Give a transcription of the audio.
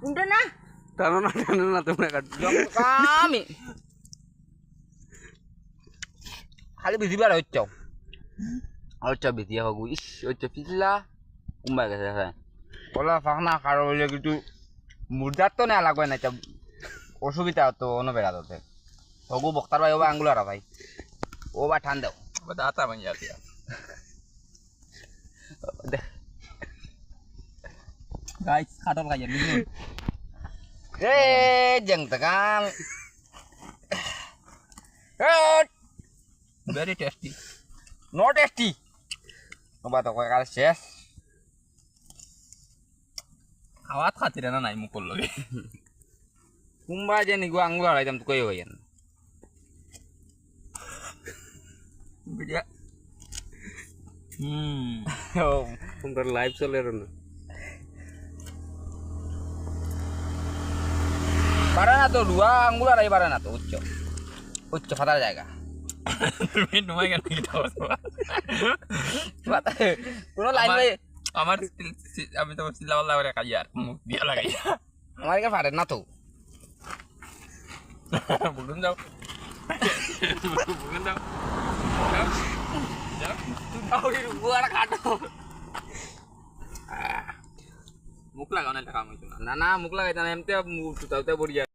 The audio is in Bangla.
Udah nah. Tanah na তোমরা কাট Kami. Kali bisi bara hocco. Hocco bisi ya bagus. Hocco pizza. Umba kasa. Ola fakna karo bole gitu. Murdat to na লাগবে না অসুবিধা তো অন্য বেড়া দতে হগু বক্তার ভাই ওবা আঙ্গুলারা ভাই ওবা ঠান দাও ওবা দাতা বান যাতি গাইস খাটল খাইয়া বুঝুন jeng tekan very tasty no tasty oba to kaya শেষ খাওয়াত খাতির না নাই মুকল লগে কুম্বা জানি গো আঙ্গুলারা একদম কই হইন বিডিয়া তোমরা লাইভ চলে রো না Barana to dua angular ay barana to ucco. Ucco fatar জায়গা. তুমি নয় কেন কি দাও কোনো লাইন ভাই আমার আমি তো সিলা वाला করে কাইয়ার মুখ দিয়া লাগাইয়া আমার কে পারে না তো বুলুন দাও বুলুন দাও যাও ওই বুয়ারা কাটো মুখ লাগাও না টাকা মই না না মুখ লাগাইতা না এমতে মুখ তুতাতে বড়িয়া